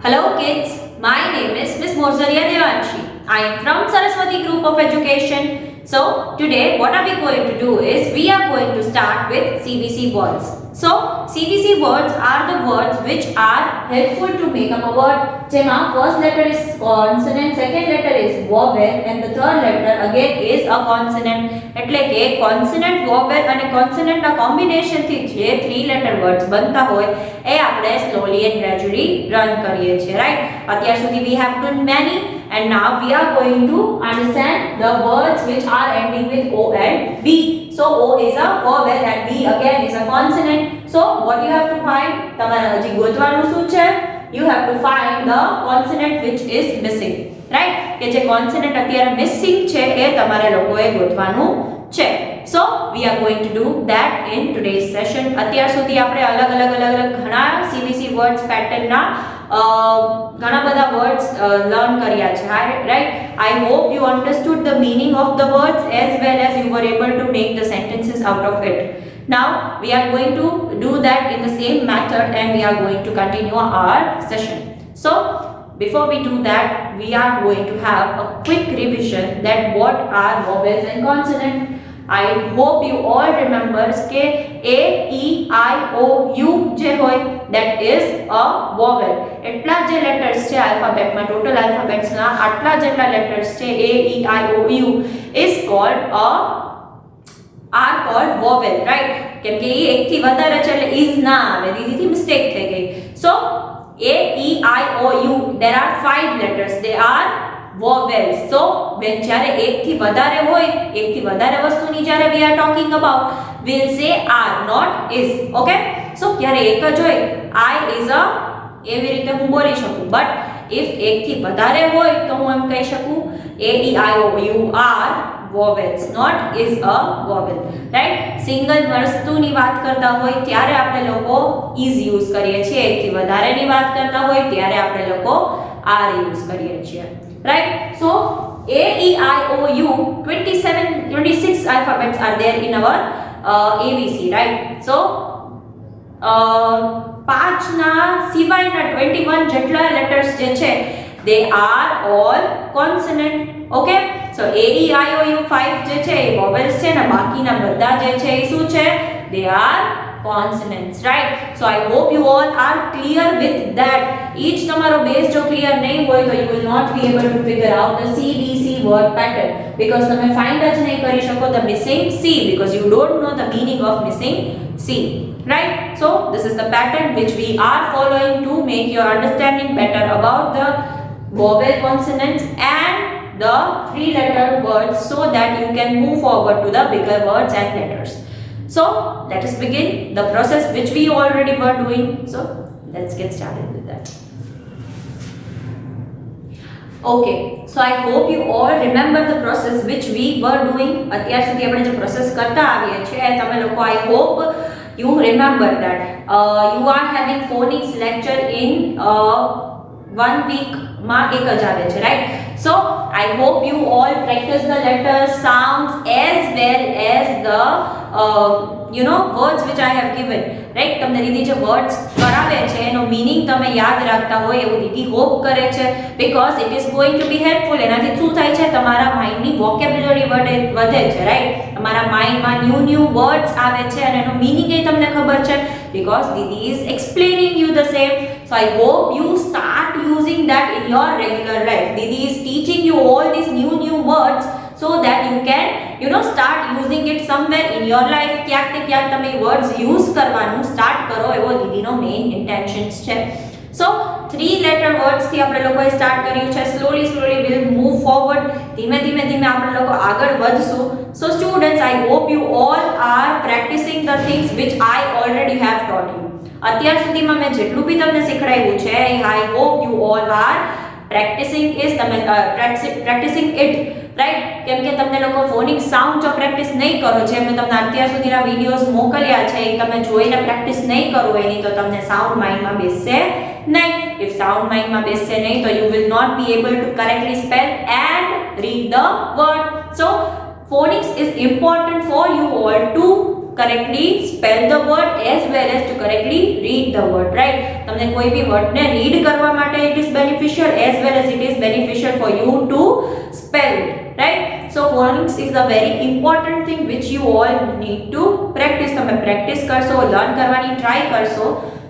Hello kids, my name is Miss Morzaria Devanshi. I am from Saraswati Group of Education. So today what are we going to do is we are going to start with CBC words. So CBC words are the words which are helpful to make up a word. જેમાં first letter is consonant, second letter is vowel and the third letter again is a consonant. એટલે કે consonant, vowel અને consonant ના combination થી જે 3 letter words બનતા હોય એ આપણે slowly and gradually run કરીએ છીએ, right? અત્યાર સુધી we have done many and now we are going to understand the words which are ending with O and B. So O is a vowel and B again is a consonant. So what you have to find? તમારે હજી ગોતવાનું શું છે? You have to find the consonant which is missing, right? કે જે consonant અત્યારે missing છે એ તમારે લોકોએ ગોતવાનું છે. So we are going to do that in today's session. અત્યાર સુધી આપણે અલગ ઘણા CBC words pattern ના ઘણા બધા words learn કર્યા છે, right? I hope you understood the meaning of the words as well as you were able to make the sentences out of it. Now we are going to do that in the same method and we are going to continue our session. So before we do that, we are going to have a quick revision that what are vowels and consonant. I hope you all remember કે A, E, I, O, U જે હોય that is a vowel. એટલા જે letters છે alphabet માં total alphabets ના આટલા જેટલા letters છે A, E, I, O, U is called are called vowel, right? કેમ કે એ એકથી વધારે છે એટલે is ના આવે, દીદીથી મિસ્ટેક થઈ ગઈ. So A, E, I, O, U there are 5 letters, they are vowels. So when જ્યારે એકથી વધારે હોય, એકથી વધારે વસ્તુની જ્યારે we are talking about, we'll say are, not is. Okay? So જ્યારે એક જ હોય, I is a એવી રીતે હું બોલી શકું. But if એકથી વધારે હોય તો હું એમ કહી શકું A, E, I, O, U are vowels, not is a vowel, right? Single વસ્તુની વાત કરતા હોય ત્યારે આપણે લોકો is યુઝ કરીએ છીએ, એકથી વધારેની વાત કરતા હોય ત્યારે આપણે લોકો are યુઝ કરીએ છીએ, right? So A, E, I, O, U 26 alphabets are there in our ABC, right? So 5 ના સિવાયના 21 જેટલા letters જે છે they are all consonant. Okay? So A, E, I, O, U 5 જે છે એ vowels છે ને બાકીના બધા જે છે એ શું છે? They are consonants, right? So I hope you all are clear with that. Each તમારો base જો clear નહીં હોય તો you will not be able to figure out the CBC word pattern because તમે find જ નહીં કરી શકો the missing C because you don't know the meaning of missing C, right? So this is the pattern which we are following to make your understanding better about the vowel, consonants and the 3-letter words so that you can move forward to the bigger words and letters. So let us begin the process which we already were doing. So let's get started with that. Okay, so I hope you all remember the process which we were doing. અત્યાર સુધી આપણે જે process કરતા આવીએ છીએ તમે લોકો I hope you remember that. You are having phonics lecture in 1 week માં એક જ આવે છે, right? So I hope you all practice the letters, sounds as well as the words which I have given, right? તમને દીદી જે words કરાવે છે એનો meaning તમે યાદ રાખતા હોય એવું દીદી hope કરે છે because it is going to be helpful. એનાથી શું થાય છે? તમારા માઇન્ડની vocabulary વધે છે, right? તમારા માઇન્ડમાં new words આવે છે અને એનો meaning એ તમને ખબર છે because Didi is explaining you the same. So I hope you start using that in your regular life. Didi is teaching you all these new words so that you can start using it somewhere in your life. ક્યાંક ને ક્યાંક તમે words use કરવાનું start કરો એવો દીદીનો main intentions છે. So 3-letter words થી આપણે લોકોએ start કર્યું છે. Slowly we'll move forward. ધીમે આપણે લોકો આગળ વધશું. So students, I hope you all are practicing the things which I already have taught you. અત્યાર સુધીમાં મેં જેટલું બી તમને શીખડાવ્યું છે I hope you all are practicing it, right? કેમ કે તમને લોકો ફોનિક સાઉન્ડ જો પ્રેક્ટિસ નહીં કરો જે મેં તમને અત્યાર સુધીના વિડિયોઝ મોકલ્યા છે એ તમે જોઈને પ્રેક્ટિસ નહીં કરો એની તો તમને સાઉન્ડ માઇન્ડમાં બેસશે નહીં. If sound માઇન્ડમાં બેસશે નહીં તો you will not be able to correctly spell and read the word. So phonics is important for you all to correctly spell the word as well as to correctly read the word, right? તમને કોઈ બી વર્ડને read કરવા માટે it is beneficial as well as it is beneficial for you to spell it, right? So phonics is a very important thing which you all need to practice. તમે practice કરશો, learn કરવાની try કરશો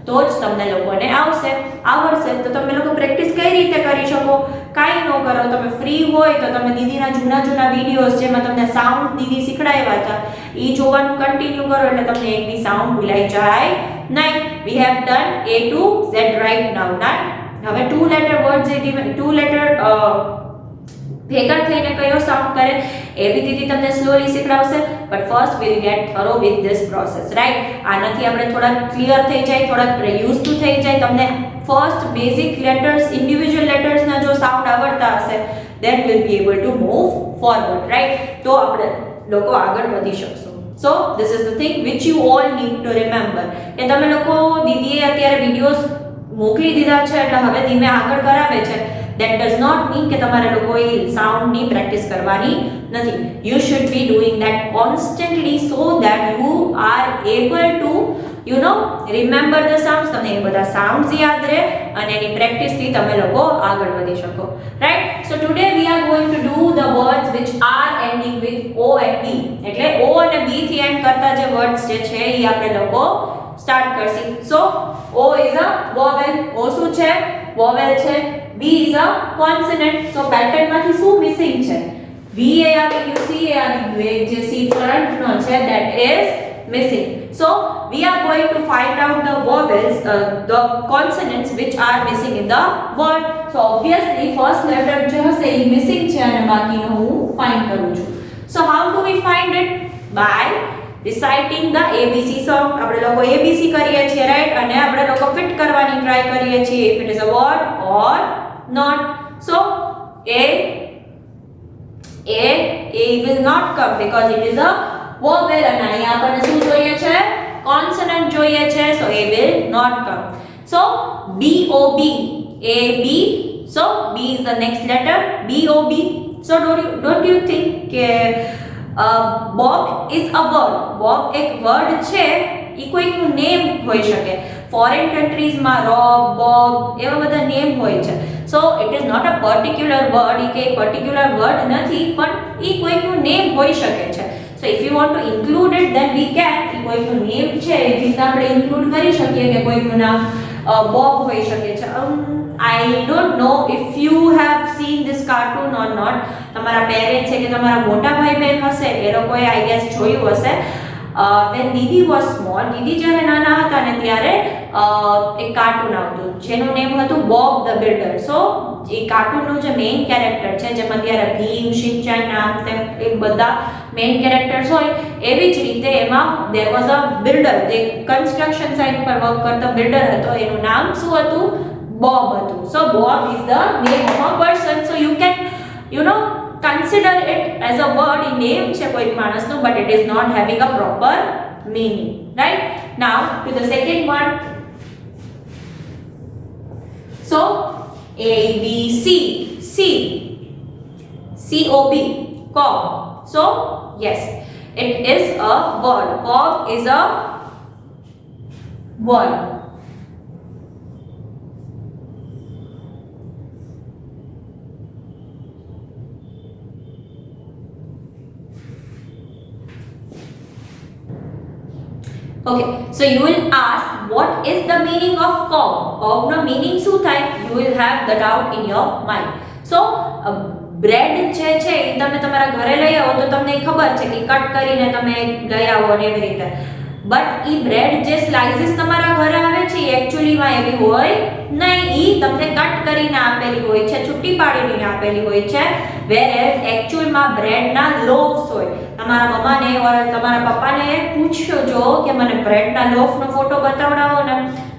તો જ તમને લોકોને આવડશે. તો તમે લોકો પ્રેક્ટિસ કઈ રીતે કરી શકો? કાંઈ ન કરો, તમે ફ્રી હોય તો તમે દીદીના જૂના વિડીયોઝ જેમાં તમને સાઉન્ડ દીદી શીખડાવ્યા હતા એ જોવાનું કન્ટિન્યુ કરો એટલે તમને એક બી સાઉન્ડ ભૂલાઈ જાય નહીં. We have done A to Z right now. હવે ટુ લેટર વર્ડ જે ટુ લેટર ભેગા થઈને કયો સાઉન્ડ કરે એ બી દીદી તમને સ્લોલી શીખડાવશે. But first will get through with this process, right? આનાથી આપણે થોડા ક્લિયર થઈ જાય, થોડા યુઝ ટુ થઈ જાય. તમને ફર્સ્ટ બેઝિક લેટર્સ, ઇન્ડિવિજ્યુઅલ લેટર્સના જો સાઉન્ડ આવડતા હશે then we'll be able to move forward, right? તો આપણે લોકો આગળ વધી શકશું. So this is the thing which you all need to remember કે તમે લોકો દીદીએ અત્યારે વિડિયોઝ મોકલી દીધા છે એટલે હવે ધીમે આગળ કરાવે છે. That does not mean કે તમારે લોકોએ સાઉન્ડની પ્રેક્ટિસ કરવાની નથી. You should be doing that constantly so that you are able to remember the sounds. તમને એ બધા સાઉન્ડ્સ યાદ રહે અને એની પ્રેક્ટિસથી તમે લોકો આગળ વધી શકો, right? So today we are going to do the words which are ending with O and B. એટલે O અને B થી એન્ડ કરતા જે વર્ડ્સ જે છે એ આપણે લોકો સ્ટાર્ટ કરશું. So O is a vowel. O શું છે? vowel છે. B is a consonant. So pattern માંથી શું મિસિંગ છે? V એ આવી ગયું, C એ આવી ગયું, એક જે C front નો છે that is missing. So we are going to find out the vowels, the consonants which are missing in the word. So obviously first letter જે હશે એ missing છે અને બાકીનો હું find કરું છું. So how do we find it? By reciting the ABC song. આપણે લોકો ABC કરીએ છીએ, right? અને આપણે લોકો ફિટ કરવાની ટ્રાય કરીએ છીએ if it is a word or not. So A will not come because it is a vowel અને અહીંયા આપણને શું જોઈએ છે? consonant જોઈએ છે. So A will not come. So BOB, AB. So B is the next letter, BOB. So don't you think કે Bob is a word? Bob એક word છે, એ કોઈકનું નેમ હોઈ શકે. ફોરેન કન્ટ્રીઝમાં રોબ, બોબ એવા બધા નેમ હોય છે. So it is not a particular word. એ કે particular word નથી પણ એ કોઈકનું નેમ હોઈ શકે છે. So if you want to include it then we can. એ કોઈકનું નેમ છે એ રીતે આપણે ઇન્ક્લુડ કરી શકીએ કે કોઈકનું નામ બોબ હોઈ શકે છે. I don't know if you have seen this cartoon or not. તમારા પેરેન્ટ્સ છે કે તમારા મોટા ભાઈ બહેન હશે એ લોકોએ I guess જોયું હશે. when Didi was small, Didi જ્યારે નાના હતા ને ત્યારે એક કાર્ટૂન આવતું જેનું નેમ હતું બોબ ધ બિલ્ડર. સો એ કાર્ટૂનનું જે મેઇન કેરેક્ટર છે જેમાં ત્યારે ભીમ, શિનચાન નામ તેમ એ બધા મેઇન કેરેક્ટર્સ હોય એવી જ રીતે એમાં there was a builder. જે કન્સ્ટ્રક્શન સાઇટ પર વર્ક કરતો બિલ્ડર હતો એનું નામ શું હતું? બોબ હતું. So Bob is the name of a person. So you can consider it as a word in name છે કોઈ માણસનો, but it is not having a proper meaning, right? Now to the second one. So A B C, COB, cob. So yes, it is a word. Cob is a word. Okay, so you will ask what is the meaning of cob? Cob no meaning શું થાય? You will have the doubt in your mind. So bread જે છે એ તમે તમારા ઘરે લઈ આવો તો તમને ખબર છે કે કટ કરીને તમે લઈ આવો ને એવી રીતે. બટ એ બ્રેડ જે સ્લાઇસીસ તમારા ઘરે આવે છે એ એકચ્યુઅલીમાં એવી હોય નહીં. એ તમને કટ કરીને આપેલી હોય છે, છૂટી પાડીને આપેલી હોય છે. વેરએઝ એકચ્યુઅલમાં બ્રેડના લોફ્સ હોય. તમારા મમ્માને ઓર તમારા પપ્પાને પૂછજો કે મને બ્રેડના લોફનો ફોટો બતાવડાવો ને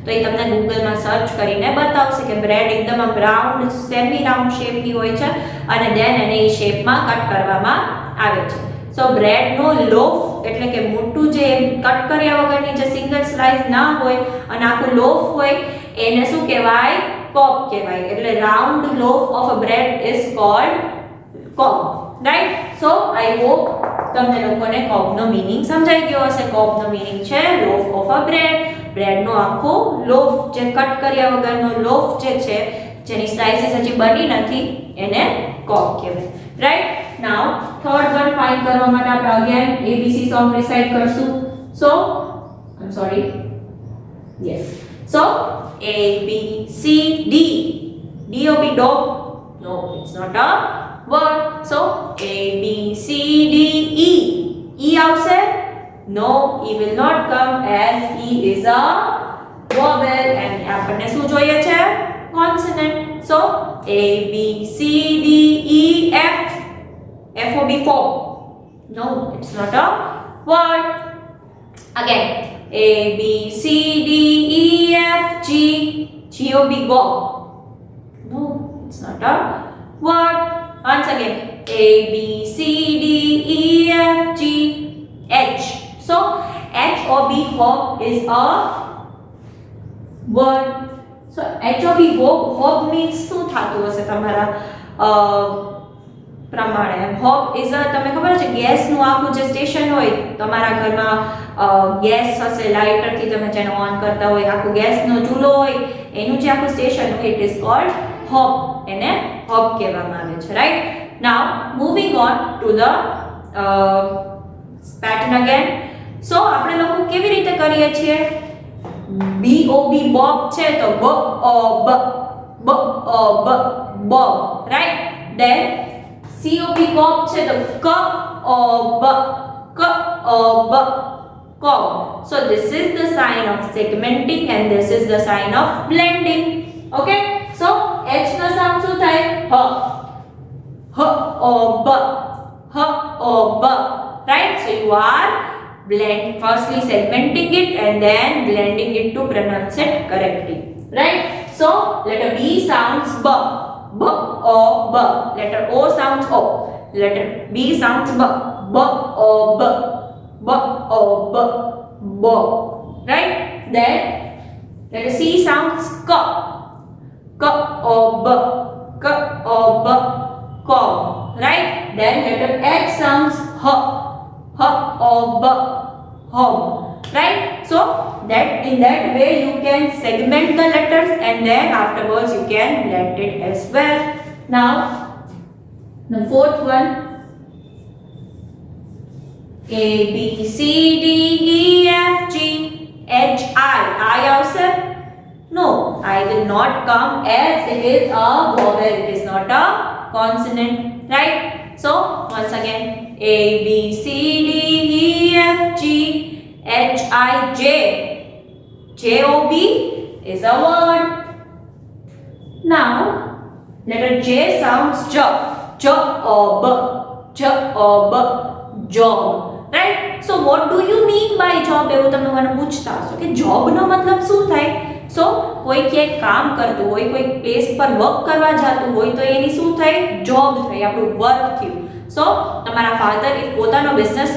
તો એ તમને ગૂગલમાં સર્ચ કરીને બતાવશે કે બ્રેડ એકદમ આમ રાઉન્ડ, સેમી રાઉન્ડ શેપની હોય છે અને દેન એને એ શેપમાં કટ કરવામાં આવે છે. સો બ્રેડનો લોફ એટલે કે મોટું જે કટ કર્યા વગરની જે સિંગલ સ્લાઇસ ના હોય અને આખું લોફ હોય એને શું કહેવાય? કોબ કહેવાય. એટલે round loaf of a bread is called cob, right? So I hope તમને લોકોને કોબનો મીનિંગ સમજાઈ ગયો હશે. કોબનો મીનિંગ છે લોફ ઓફ અ બ્રેડ. બ્રેડનો આખો લોફ જે કટ કર્યા વગરનો લોફ જે છે, જેની સ્લાઇસીસ હજી બની નથી, એને કોબ કહેવાય. Right. Now third one find કરવા માટે આપણે અગેન એબીસી સોંગ રિસાઇટ કરશું. So I am sorry, yes. So A B C D. D-O-B, dog? No, it's not a word. So A B C D E. E આવશે? No, E will not come as E is a vowel and આપણને શું જોઈએ છે? Consonant. So A B C D E F. F-O-B, four. No, it's not a word. Again, A B C D E F G. G-O-B, go. No, it's not a word. Once again, A B C D E F G H. So H-O-B, hob is a word. So H-O-B, hob means શું થાતું હશે તમારા પ્રમાણે? હોબ is a, તમને ખબર છે ગેસનું આખું જે સ્ટેશન હોય તમારા ઘરમાં, ગેસ હશે, લાઇટરથી તમે જેને ઓન કરતા હોય, આખું ગેસનો ચૂલો હોય, એનું જે આખું સ્ટેશન હોય, ઇટ ઇઝ કોલ્ડ હોબ. એને હોબ કહેવામાં આવે છે. Right. Now moving on to the pattern again. So આપણે લોકો કેવી રીતે કરીએ છીએ? B-O-B, બોબ છે તો B-O-B, B-O-B, Bob. Right. Than C-O-B, cob છે તો K-O-B, K-O-B, cob. So this is the sign of segmenting and this is the sign of blending. Okay. So H no sound શું થાય? H. H-O-B, H-O-B. Right. So you are firstly segmenting it and then blending it to pronounce it correctly. Right. So letter B sounds B. B-O-B. Letter O sounds O. Letter B sounds B. B-O-B. B-O-B. Bo. Right? Then letter C sounds K. K-O-B. K-O-B. Ko. Right? Then letter H sounds H. H-O-B. Hob. Right? So that in that way you can segment the letters and then afterwards you can blend it as well. Now the fourth one, A B C D E F G H I. I also? No, I will not come as it is a vowel. It is not a consonant. Right? So once again, A B C D E F G H-I-J. J-O-B is a word. Now, letter J sounds J. J-O-B. J-O-B. Job. Right? So, what do you mean by job? એવું તમે મને પૂછતા હશો કે જોબનો મતલબ શું થાય? સો કોઈ ક્યાંય કામ કરતું હોય, કોઈ પ્લેસ પર વર્ક કરવા જતું હોય તો એની શું થાય? જોબ થાય, આપણું વર્ક થયું. So તમારા ફાધર ઇફ પોતાનો બિઝનેસ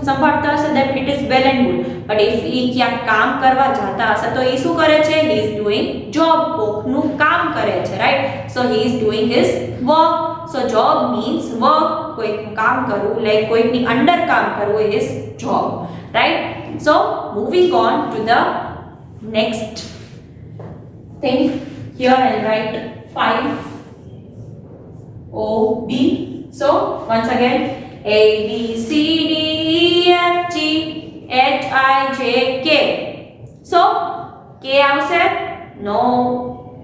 સંભાળતા હશે then it is well and good, but if he ક્યાંક કામ કરવા જતા હશે તો એ શું કરે છે? he is doing job, કોકનું કામ કરે છે. right? So he is doing his work. So job means work, કોઈકનું કામ કરવું, like કોઈકની અંડર કામ કરવું is job. right? So moving on to the next thing, here I'll write 5-O-B. So once again, A B C D E F G H I J K. So K આવશે? No,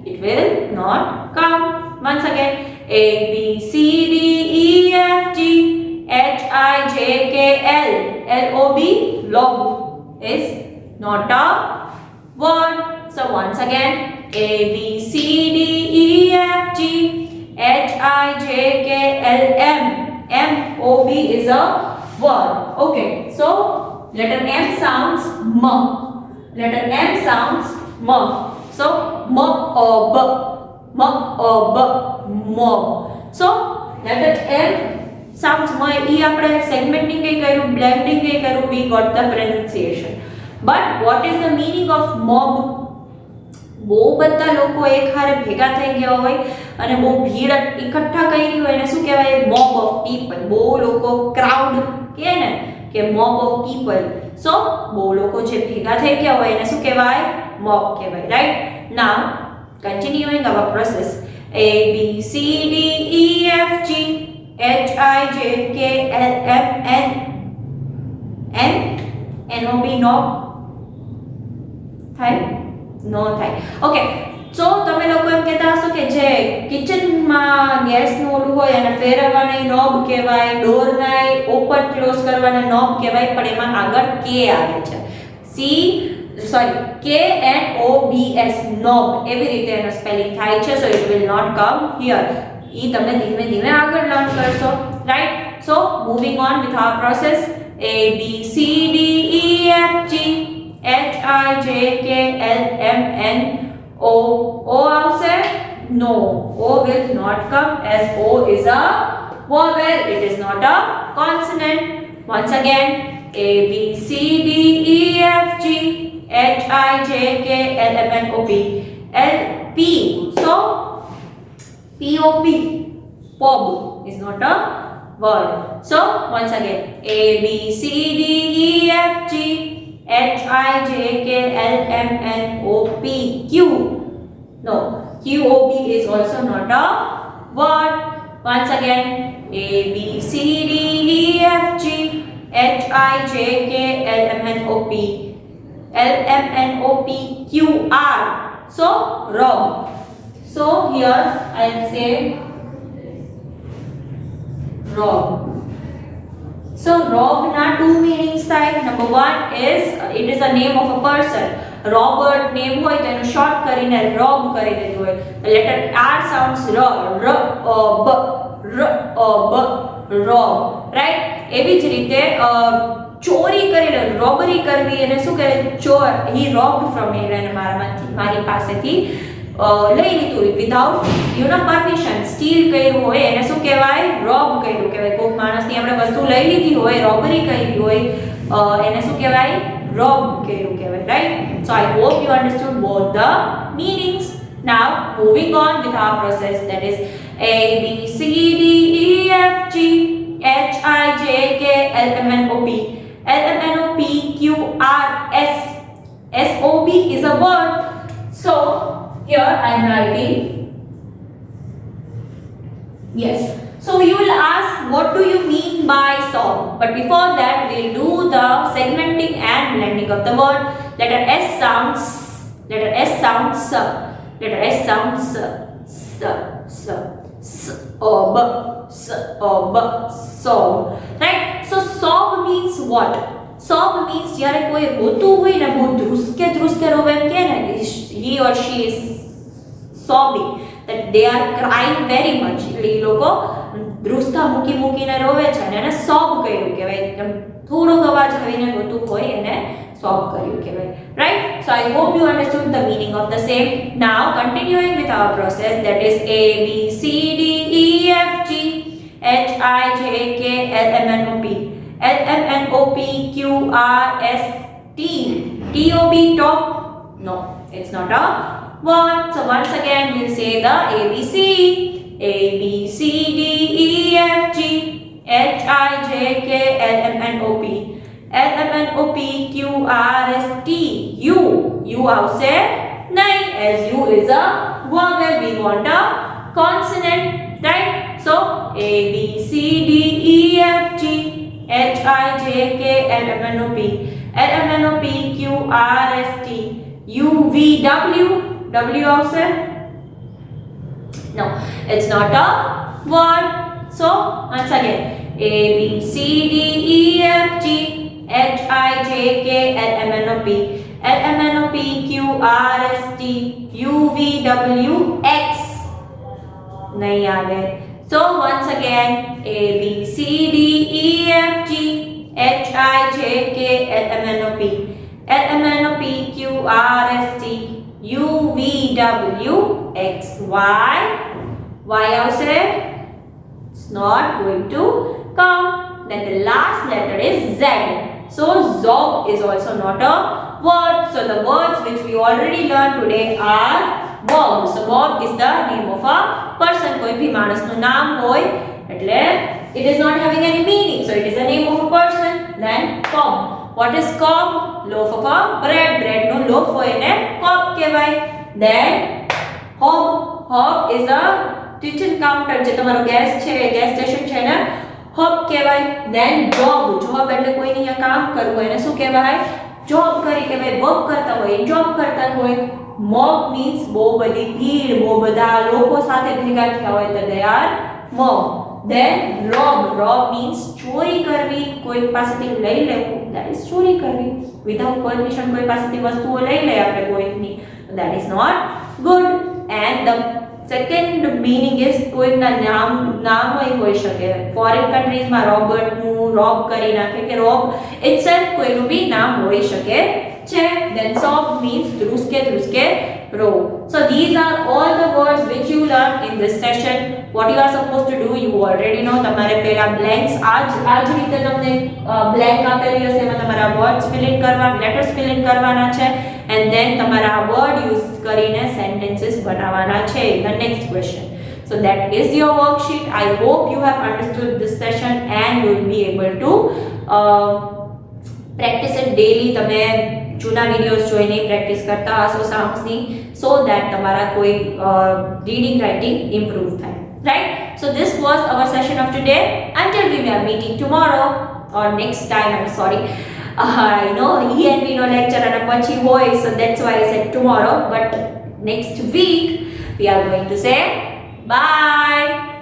it will not come. Once again, A B C D E F G H I J K L. L O B, log, is not a word. So once again, A B C D E F G H-I-J-K-L-M. M-O-B is a word. Okay, so letter M sounds M. Letter M sounds M. So M-O-B. M-O-B. Mob. So letter M sounds M. E આપણે segmenting એ કર્યું, blending એ કર્યું, we got the pronunciation. But what is the meaning of mob? બહુ બધા લોકો એક હારે ભેગા થઈ ગયા હોય અને બહુ ભીડ એકઠા કરી હોય એને શું કહેવાય? Mob of people. બહુ લોકો, ક્રાઉડ કહે ને કે મોબ ઓફ પીપલ. સો બહુ લોકો જે ભેગા થઈ ગયા હોય એને શું કહેવાય? મોબ કહેવાય. Right? Now continuing our process. A B C D E F G H I J K L M N N O P નો થાય? નો થાય. ઓકે, સો તમે લોકો એમ કહેતા હશો કે જે કિચનમાં ગેસનું ઓલું હોય અને ફેરવવાની નોબ કહેવાય, ડોરના ઓપન ક્લોઝ કરવાના નોબ કહેવાય, પણ એમાં આગળ કે આવે છે. KNOBS નોબ એવી રીતે એનો સ્પેલિંગ થાય છે. So it will not come here. ઈ તમે ધીમે ધીમે આગળ લર્ન કરશો. Right? So moving on with our process. A B C D E F G H I J K L M N O. O આવશે? No, O will not come as O is a vowel. It is not a consonant. Once again, A B C D E F G H I J K L M N O P. L P. So P O P. Pob is not a word. So once again, A B C D E F G H I J K L M N O P Q. No, Q O B is also not a word. Once again, A B C D E F G H I J K L M N O P L M N O P Q R. So rob. So here I will say rob. So rob na two meanings થાય. Number one is it is a name of a person. Robert name હોય તો એનું short કરીને rob કરી દીધું હોય. The letter R sounds r b rob. Right? એવી જ રીતે ચોરી કરેલો, રોબરી કરવી એને શું કહે? ચોર. He robbed from me. એને મારી પાસેથી લઈ લીધું વિધાઉટ પરમિશન. સ્ટીલ કર્યું હોય એને શું કહેવાય? રોબ કર્યું કહેવાય. કોઈક માણસની આપણે વસ્તુ લઈ લીધી હોય, રોબરી કરી હોય, એને શું કહેવાય? રોબ કર્યું કહેવાય. Right? So I hope you understood both the meanings. Now moving on with our process, that is A B C D E F G H I J K L M N O P L M N O P Q R S. S O B is a word. So here I am writing. Yes. So you will ask, what do you mean by sob? But before that, we'll do the segmenting and blending of the word. Letter S sounds. Letter S sounds. Letter S sounds. Sob. Sob. Sob. Right? So sob means what? Sob means જ્યારે કોઈ રોતું હોય ને, બહુ ધ્રુસકે રોવે એમ કહે ને, he or she is sobbing, that they are crying very much. એટલે એ લોકો ધ્રુસકા મૂકીને રોવે છે અને એને સોબ કર્યું કહેવાય. એકદમ થોડોક અવાજ આવીને રોતું હોય એને સોબ કર્યું કહેવાય. Right? So I hope you understood the meaning of the same. Now continuing with our process, that is A B C D E F G H I J K L M N O P L M N O P Q R S T. T O B, top? No, it's not a word. So once again we'll say the ABC. A B C D E F G H I J K L M N O P L M N O P Q R S T. U. U આવશે નહીં, as U is a vowel. We want a consonant. Right? So A B C D E F G H I J K L M N O P L M N O P Q R S T U V W. W આવશે? No, it's not a word. So once again, A B C D E F G H I J K L M N O P L M N O P Q R S T U V W X. नहीं आगे. So once again, A B C D E F G H I J K L M N O P L M N O P Q R S T U V W X Y. Y આવશે? It's not going to come. Then the last letter is Z. So zob is also not a word. So the words which we already learned today are Bob. So Bob is the name of a person. કોઈ ભી માણસનું નામ હોય એટલે it is not having any meaning. So it is the name of a person. Then cob. What is cob? Loaf of a bread. Bread no loaf હોય એને cob કહેવાય. Then hob. Hob is a kitchen counter. જે તમારો gas છે, gas station છે ને hob કહેવાય. Then job. Job એટલે કોઈને અહીંયા કામ કરવું હોય એને શું કહેવાય? જોબ કરી કહેવાય. વર્ક કરતા હોય, જોબ કરતા હોય. મોબ મીન્સ બહુ બધી ભીડ, બહુ બધા લોકો સાથે ભેગા થયા હોય તો they are mob. Then rob. Rob means ચોરી કરવી, કોઈ પાસેથી લઈ લેવું, that is ચોરી કરવી. Without permission કોઈ પાસેથી વસ્તુઓ લઈ લે આપણે કોઈની, that is not good. And the second meaning is કોઈના નામ હોઈ શકે. ફોરેન કન્ટ્રીઝમાં રોબર્ટનું રોબ કરી નાખે કે રોબ itself કોઈનું બી નામ હોઈ શકે છે. Then sob means ધ્રુસકે row. So these are all the words which you learned in this session. What you are supposed to do, you already know. તમારે પહેલા blanks આ જ રીતે તમને blank આપેલી હશે, એમાં તમારા words fill in કરવા, letters fill in કરવાના છે, and then તમારા word use કરીને sentences બનાવવાના છે in the next question. So that is your worksheet. I hope you have understood this session and you will be able to practice it daily. તમે જૂના videos જોઈને practice કરતા હશો સાઉન્ડ્સની, so that તમારા કોઈ રીડિંગ રાઇટિંગ ઇમ્પ્રૂવ થાય. Right? So this was our session of today. Until we are meeting tomorrow or next time, I'm sorry. I know ENV no lecture and પછી હોય, so that's why I said tomorrow. But next week we are going to say bye.